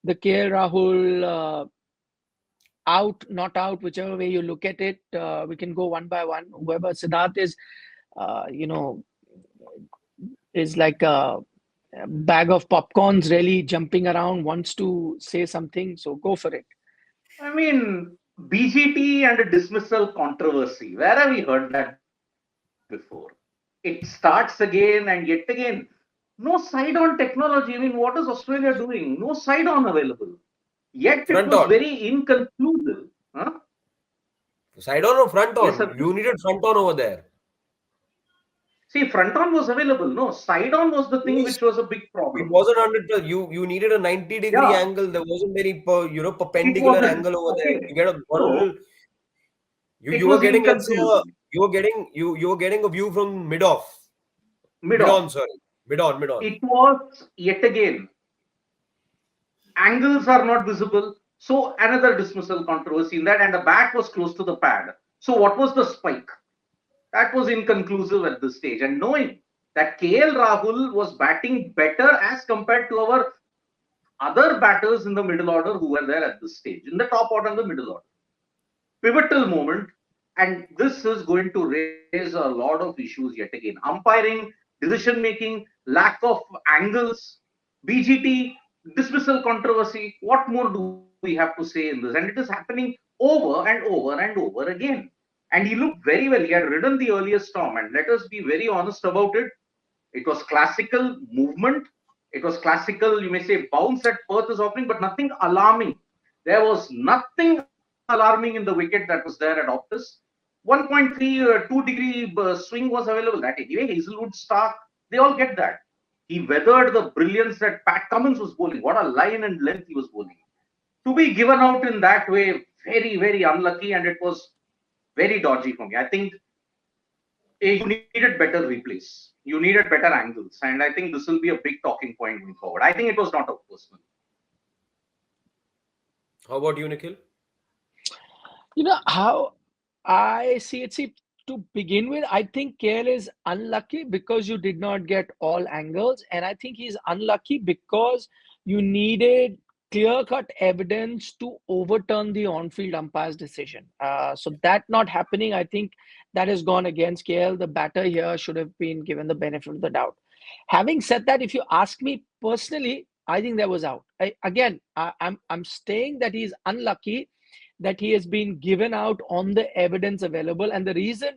the KL Rahul out, not out, whichever way you look at it. We can go one by one. Whoever Siddharth is, is like a bag of popcorns, really jumping around, wants to say something. So go for it. I mean, BGT and a dismissal controversy. Where have we heard that before? It starts again and yet again. No side-on technology. I mean, what is Australia doing? No side-on available. Yet it was Front on. very inconclusive. Huh? Side on or front Yes, on? sir. You needed front on over there. See, front-on was available. No, side-on was the thing which was a big It problem. wasn't 100. You needed a 90-degree Yeah, angle. There wasn't any it perpendicular wasn't. angle over there. Okay. You get a So it you were was getting, let's say, inconclusive. you were getting a view from mid off. Mid Mid-on. on, sorry. Mid on. It was yet again. Angles are not visible. So another dismissal controversy in that, and the bat was close to the pad. So what was the spike? That was inconclusive at this stage. And knowing that KL Rahul was batting better as compared to our other batters in the middle order who were there at this stage, in the top order and the middle order. Pivotal moment, and this is going to raise a lot of issues yet again. Umpiring, decision making, lack of angles, BGT, dismissal controversy. What more do we have to say in this? And it is happening over and over and over again. And he looked very well. He had ridden the earliest storm, and let us be very honest about it. It was classical movement. It was classical, you may say, bounce that Perth is offering, but nothing alarming. There was nothing alarming in the wicket that was there at Optus. 1.3, 2-degree swing was available. That anyway, Hazelwood, Stark, they all get that. He weathered the brilliance that Pat Cummins was bowling. What a line and length he was bowling. To be given out in that way, very, very unlucky, and it was very dodgy for me. I think you needed better replays. You needed better angles. And I think this will be a big talking point going forward. I think it was not a personal. How about you, Nikhil? How I see it. See, to begin with, I think KL is unlucky because you did not get all angles. And I think he's unlucky because you needed clear-cut evidence to overturn the on-field umpire's decision. So that not happening, I think that has gone against KL. The batter here should have been given the benefit of the doubt. Having said that, if you ask me personally, I think that was out. I'm saying that he's unlucky that he has been given out on the evidence available, and the reason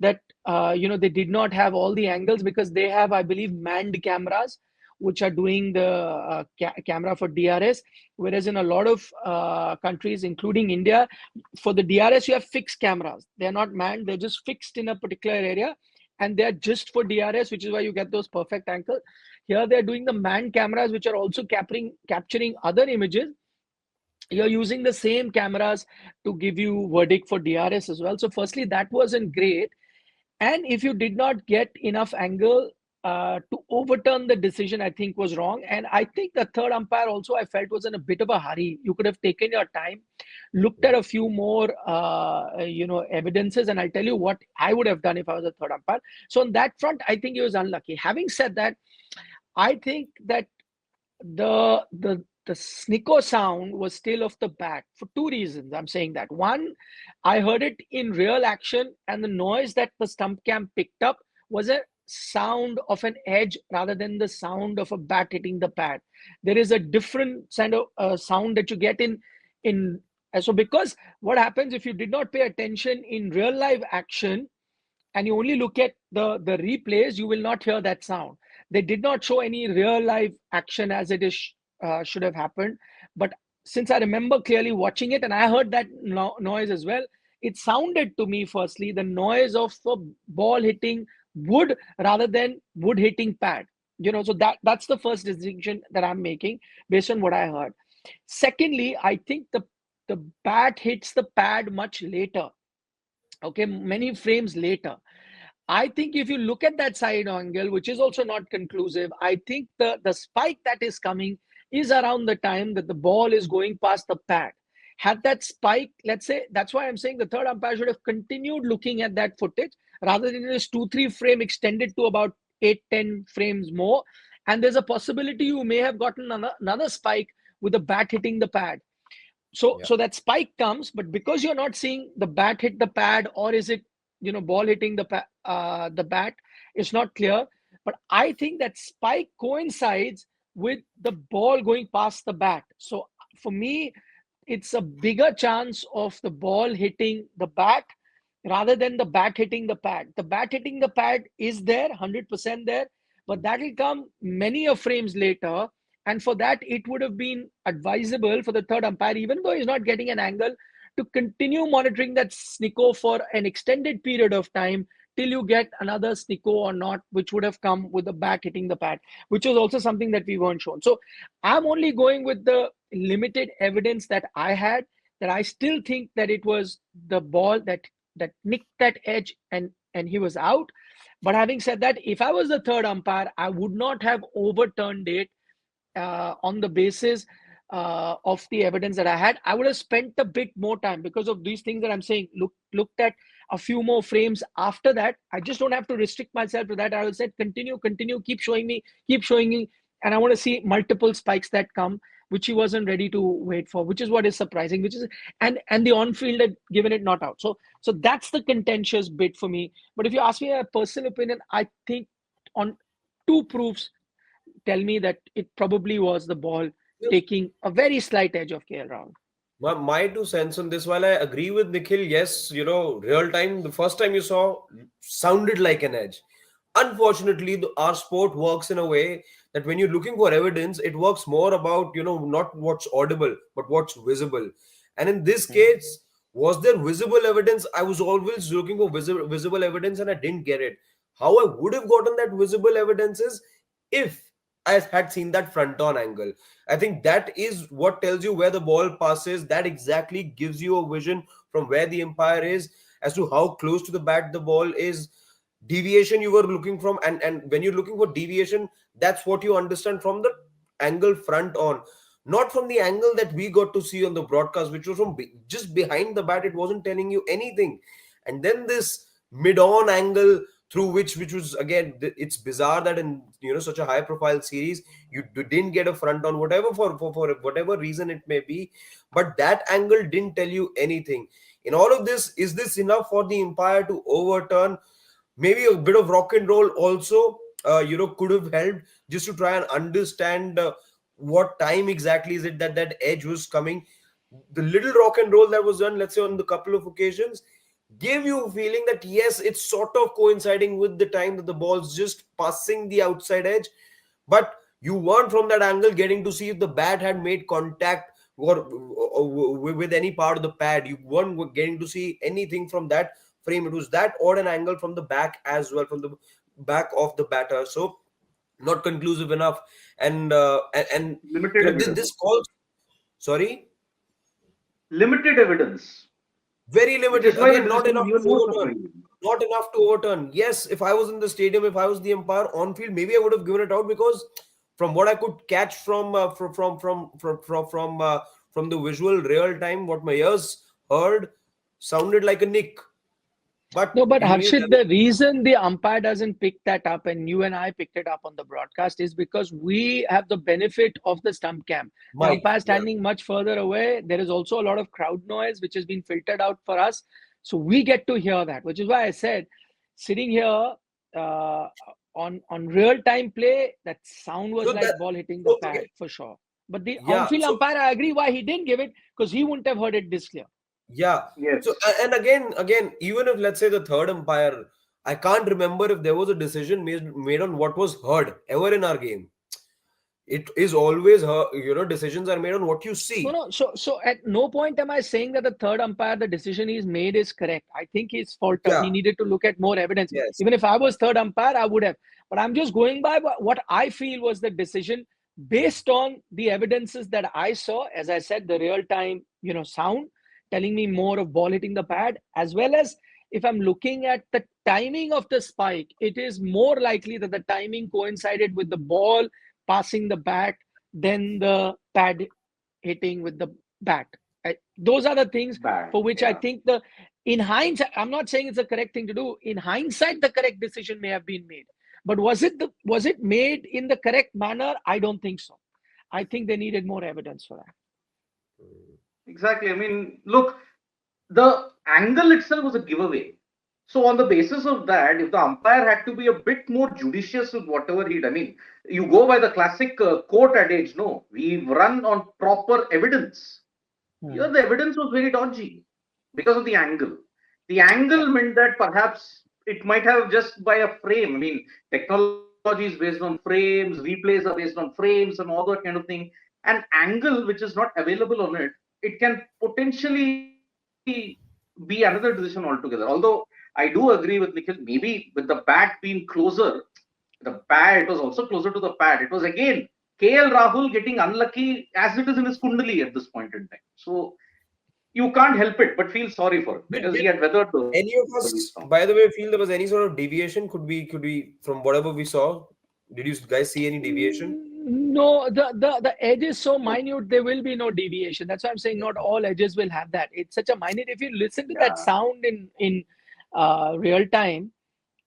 that they did not have all the angles because they have, I believe, manned cameras which are doing the camera for DRS, whereas in a lot of countries, including India, for the DRS you have fixed cameras. They're not manned, they're just fixed in a particular area, and they're just for DRS, which is why you get those perfect angles. Here they're doing the manned cameras which are also capturing other images. You're using the same cameras to give you verdict for DRS as well. So firstly, that wasn't great. And if you did not get enough angle to overturn the decision, I think was wrong. And I think the third umpire also, I felt, was in a bit of a hurry. You could have taken your time, looked at a few more, evidences. And I'll tell you what I would have done if I was a third umpire. So on that front, I think he was unlucky. Having said that, I think that the snicker sound was still off the bat for two reasons. I'm saying that. One, I heard it in real action, and the noise that the stump cam picked up was a sound of an edge rather than the sound of a bat hitting the pad. There is a different kind of sound that you get in. So because what happens if you did not pay attention in real live action and you only look at the replays, you will not hear that sound. They did not show any real live action as it is should have happened. But since I remember clearly watching it and I heard that noise as well, it sounded to me, firstly, the noise of a ball hitting wood rather than wood hitting pad. So that's the first distinction that I'm making based on what I heard. Secondly, I think the bat hits the pad much later. Okay, many frames later. I think if you look at that side angle, which is also not conclusive, I think the spike that is coming is around the time that the ball is going past the pad. Had that spike, let's say, that's why I'm saying the third umpire should have continued looking at that footage rather than this 2-3 frame extended to about 8-10 frames more. And there's a possibility you may have gotten another spike with the bat hitting the pad. So Yeah. so that spike comes, but because you're not seeing the bat hit the pad, or is it, ball hitting the bat, it's not clear. But I think that spike coincides with the ball going past the bat. So for me, it's a bigger chance of the ball hitting the bat rather than the bat hitting the pad. The bat hitting the pad is there, 100% there, but that will come many of frames later. And for that, it would have been advisable for the third umpire, even though he's not getting an angle, to continue monitoring that snicko for an extended period of time till you get another snicko or not, which would have come with the bat hitting the pad, which was also something that we weren't shown. So I'm only going with the limited evidence that I had, that I still think that it was the ball that nicked that edge, and he was out. But having said that, if I was the third umpire, I would not have overturned it on the basis of the evidence that I had. I would have spent a bit more time because of these things that I'm saying. Looked at a few more frames after that. I just don't have to restrict myself to that. I will say continue, keep showing me, and I want to see multiple spikes that come, which he wasn't ready to wait for, which is what is surprising. Which is and the on-field had given it not out. So that's the contentious bit for me. But if you ask me a personal opinion, I think on two proofs tell me that it probably was the ball taking a very slight edge of KL Rahul. My 2 cents on this, while I agree with Nikhil, yes, real time, the first time you saw sounded like an edge. Unfortunately, our sport works in a way that when you're looking for evidence, it works more about, not what's audible, but what's visible. And in this case, was there visible evidence? I was always looking for visible evidence and I didn't get it. How I would have gotten that visible evidence is if I had seen that front on angle. I think that is what tells you where the ball passes. That exactly gives you a vision from where the umpire is as to how close to the bat the ball is. Deviation you were looking from, and when you're looking for deviation, that's what you understand from the angle front on, not from the angle that we got to see on the broadcast, which was from just behind the bat. It wasn't telling you anything. And then this mid on angle through which was, again, it's bizarre that in such a high profile series you didn't get a front on, whatever, for whatever reason it may be, but that angle didn't tell you anything. In all of this, is this enough for the umpire to overturn? Maybe a bit of rock and roll also could have helped, just to try and understand what time exactly is it that edge was coming. The little rock and roll that was done, let's say on the couple of occasions, gave you a feeling that yes, it's sort of coinciding with the time that the ball's just passing the outside edge, but you weren't from that angle getting to see if the bat had made contact or with any part of the pad. You weren't getting to see anything from that frame. It was that odd an angle from the back as well, from the back of the batter. So not conclusive enough. And Limited this evidence. call, sorry, Limited evidence, very which limited. is why the Again, not decision is enough even to more overturn. surprising. Not enough to overturn. Yes, if I was in the stadium, if I was the umpire on field, maybe I would have given it out, because from what I could catch from the visual real time, what my ears heard sounded like a nick. But No, but you need Harshit, the reason the umpire doesn't pick that up and you and I picked it up on the broadcast is because we have the benefit of the stump cam. The Mike. umpire Yeah, standing much further away. There is also a lot of crowd noise which has been filtered out for us. So we get to hear that, which is why I said sitting here uh, on real time play, that sound was so like that ball hitting the so okay, pad for sure. But the yeah. on-field So umpire, I agree why he didn't give it, because he wouldn't have heard it this clear. yeah. So Yes. and again, even if, let's say, the third umpire, I can't remember if there was a decision made on what was heard ever in our game. It is always decisions are made on what you No, see. no. So at no point am I saying that the third umpire, the decision he's made is correct. I think he's faltered. Yeah. He needed to look at more evidence. Yes. Even if I was third umpire, I would have. But I'm just going by what I feel was the decision based on the evidences that I saw. As I said, the real time, sound telling me more of ball hitting the pad, as well as if I'm looking at the timing of the spike, it is more likely that the timing coincided with the ball passing the bat than the pad hitting with the bat. Those are the things Bad. for which I Yeah. think in hindsight, I'm not saying it's the correct thing to do. In hindsight, the correct decision may have been made. But was it made in the correct manner? I don't think so. I think they needed more evidence for that. Exactly. I mean, look, the angle itself was a giveaway. So on the basis of that, if the umpire had to be a bit more judicious with whatever he did, I mean, you go by the classic court adage, no, we run on proper evidence. Here, the evidence was very dodgy because of the angle. The angle meant that perhaps it might have just by a frame. I mean, technology is based on frames, replays are based on frames, and all that kind of thing. An angle which is not available on it, it can potentially be another decision altogether. Although I do agree with Nikhil, maybe with the bat being closer, the pad, it was also closer to the pad. It was again KL Rahul getting unlucky as it is in his Kundali at this point in time. So you can't help it but feel sorry for him because he Did had weathered the any of storm. us, by the way, feel there was any sort of deviation? Could we from whatever we saw? Did you guys see any deviation? No, the edge is so minute, there will be no deviation. That's why I'm saying not all edges will have that. It's such a minute. If you listen to that Yeah, sound in real time,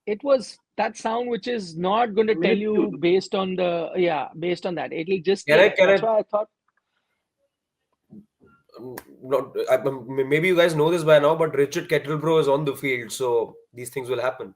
it was that sound which is not going to tell minuscule. you based on the based on that. It'll just Can I? Can that's I? why I thought Not, maybe you guys know this by now, but Richard Kettlebro is on the field, so these things will happen.